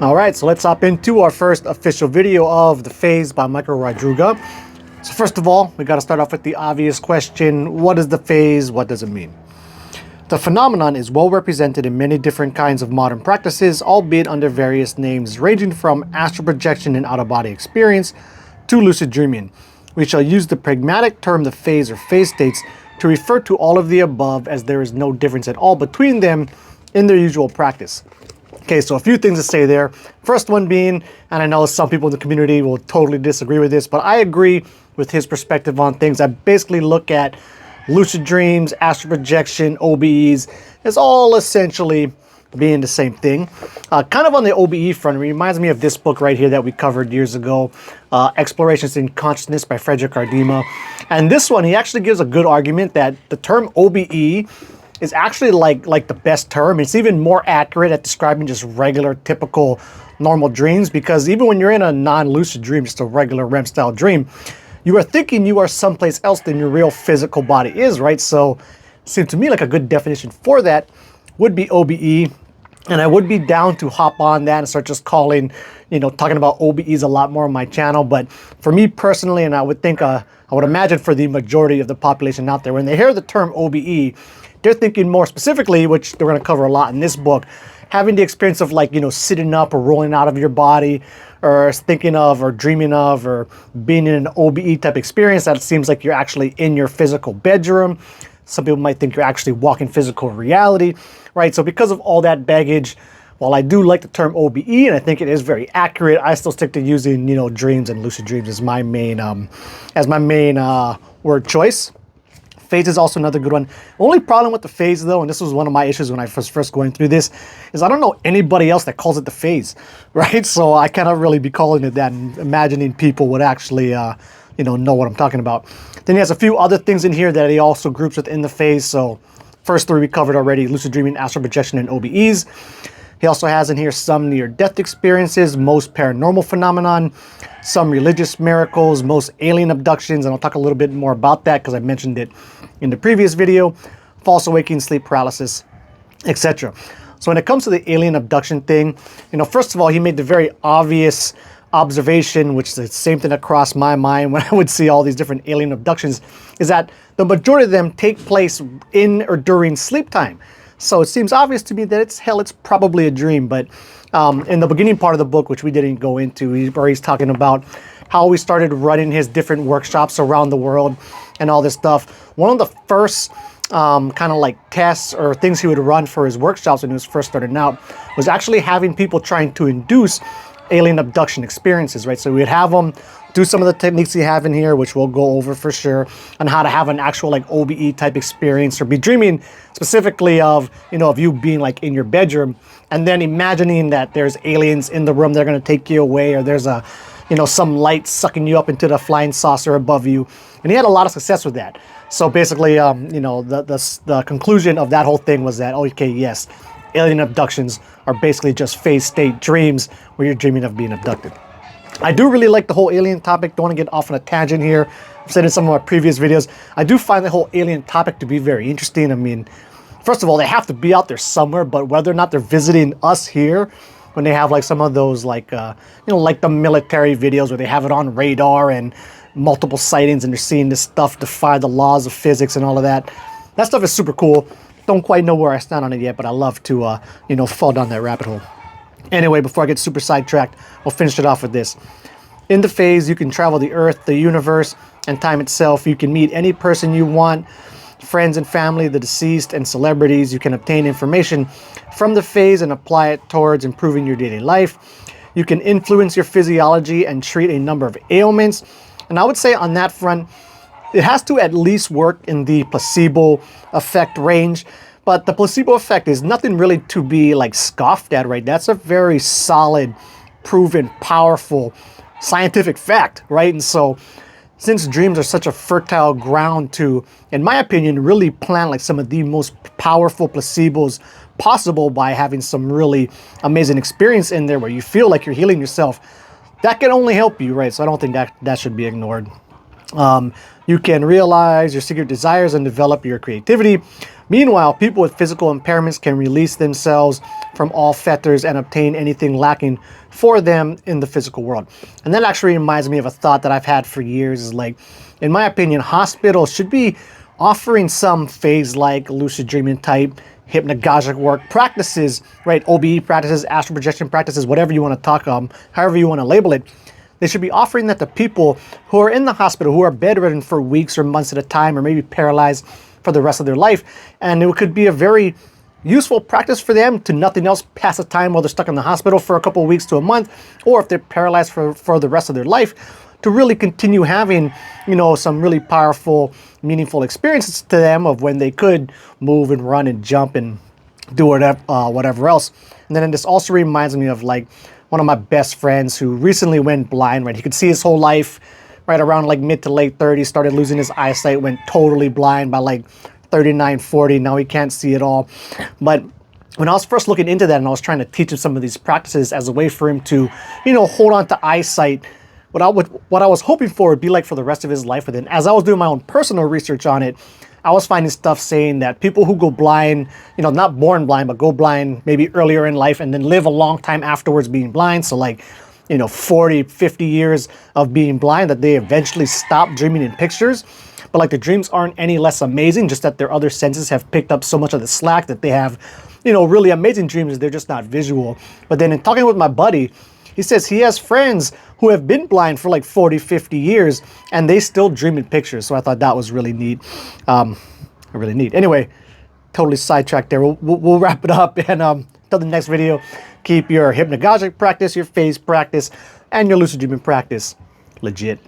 All right, so let's hop into our first official video of The Phase by Michael Raduga. So first of all, we got to start off with the obvious question: what is the phase? What does it mean? The phenomenon is well represented in many different kinds of modern practices, albeit under various names ranging from astral projection and out-of-body experience to lucid dreaming. We shall use the pragmatic term the phase or phase states to refer to all of the above, as there is no difference at all between them in their usual practice. Okay, so a few things to say there. First one being, and I know some people in the community will totally disagree with this, but I agree with his perspective on things. I basically look at lucid dreams, astral projection, OBEs as all essentially being the same thing. Kind of on the OBE front, it reminds me of this book right here that we covered years ago, Explorations in Consciousness by Frederick Ardima. And this one, he actually gives a good argument that the term OBE is actually like the best term. It's even more accurate at describing just regular, typical, normal dreams, because even when you're in a non-lucid dream, just a regular REM style dream, you are thinking you are someplace else than your real physical body is, right? So it seemed to me like a good definition for that would be OBE. And I would be down to hop on that and start just calling, talking about OBEs a lot more on my channel. But for me personally, and I would think, I would imagine for the majority of the population out there, when they hear the term OBE, they're thinking more specifically, which they're going to cover a lot in this book, having the experience of sitting up or rolling out of your body, or thinking of or dreaming of or being in an OBE type experience that it seems like you're actually in your physical bedroom. Some people might think you're actually walking physical reality, right? So because of all that baggage, while I do like the term OBE and I think it is very accurate, I still stick to using, dreams and lucid dreams as my main word choice. Phase is also another good one. Only problem with the phase, though, and this was one of my issues when I was first going through this, is I don't know anybody else that calls it the phase, right? So I cannot really be calling it that and imagining people would actually, know what I'm talking about. Then he has a few other things in here that he also groups within the phase. So first three we covered already: lucid dreaming, astral projection, and OBEs. He also has in here some near-death experiences, most paranormal phenomenon, some religious miracles, most alien abductions, and I'll talk a little bit more about that because I mentioned it in the previous video, false awakening, sleep paralysis, etc. So when it comes to the alien abduction thing, first of all, he made the very obvious observation, which is the same thing that crossed my mind when I would see all these different alien abductions, is that the majority of them take place in or during sleep time. So it seems obvious to me that it's probably a dream. But in the beginning part of the book, which we didn't go into, he's talking about how he started running his different workshops around the world and all this stuff. One of the first kind of like tests or things he would run for his workshops when he was first starting out was actually having people trying to induce alien abduction experiences, right? So we'd have them do some of the techniques you have in here, which we'll go over for sure, on how to have an actual OBE type experience, or be dreaming specifically of, of you being in your bedroom and then imagining that there's aliens in the room, they're going to take you away, or there's a, some light sucking you up into the flying saucer above you. And he had a lot of success with that. So basically, the conclusion of that whole thing was that, okay, yes, alien abductions are basically just phase state dreams where you're dreaming of being abducted. I do really like the whole alien topic. Don't want to get off on a tangent here. I've said in some of my previous videos, I do find the whole alien topic to be very interesting. I mean, first of all, they have to be out there somewhere, but whether or not they're visiting us here, when they have some of those like the military videos where they have it on radar and multiple sightings and they're seeing this stuff defy the laws of physics and all of that. That stuff is super cool. Don't quite know where I stand on it yet, but I love to, fall down that rabbit hole. Anyway, before I get super sidetracked, we'll finish it off with this. In the phase, you can travel the earth, the universe, and time itself. You can meet any person you want, friends and family, the deceased, and celebrities. You can obtain information from the phase and apply it towards improving your daily life. You can influence your physiology and treat a number of ailments. And I would say on that front, it has to at least work in the placebo effect range. But the placebo effect is nothing really to be scoffed at, right? That's a very solid, proven, powerful scientific fact, right? And so since dreams are such a fertile ground to, in my opinion, really plant some of the most powerful placebos possible by having some really amazing experience in there where you feel like you're healing yourself, that can only help you, right? So I don't think that should be ignored. You can realize your secret desires and develop your creativity. Meanwhile, people with physical impairments can release themselves from all fetters and obtain anything lacking for them in the physical world. And that actually reminds me of a thought that I've had for years, is like, in my opinion, hospitals should be offering some phase-like lucid dreaming type hypnagogic work practices, right? OBE practices, astral projection practices, whatever you want to talk, however you want to label it. They should be offering that to people who are in the hospital, who are bedridden for weeks or months at a time, or maybe paralyzed for the rest of their life. And it could be a very useful practice for them to nothing else pass the time while they're stuck in the hospital for a couple of weeks to a month, or if they're paralyzed for the rest of their life, to really continue having, you know, some really powerful, meaningful experiences to them of when they could move and run and jump and do whatever else. And then this also reminds me of like one of my best friends who recently went blind, right? He could see his whole life, right around like mid to late 30s, started losing his eyesight, went totally blind by like 39, 40. Now he can't see at all. But when I was first looking into that and I was trying to teach him some of these practices as a way for him to, you know, hold on to eyesight, what I was hoping for would be like for the rest of his life. But then as I was doing my own personal research on it, I was finding stuff saying that people who go blind, you know, not born blind, but go blind maybe earlier in life and then live a long time afterwards being blind. So like, you know, 40, 50 years of being blind, that they eventually stop dreaming in pictures. But like the dreams aren't any less amazing, just that their other senses have picked up so much of the slack that they have, you know, really amazing dreams. They're just not visual. But then in talking with my buddy, he says he has friends who have been blind for like 40, 50 years and they still dream in pictures. So I thought that was really neat. Really neat. Anyway, totally sidetracked there. We'll wrap it up, and until the next video, keep your hypnagogic practice, your phase practice, and your lucid dreaming practice legit.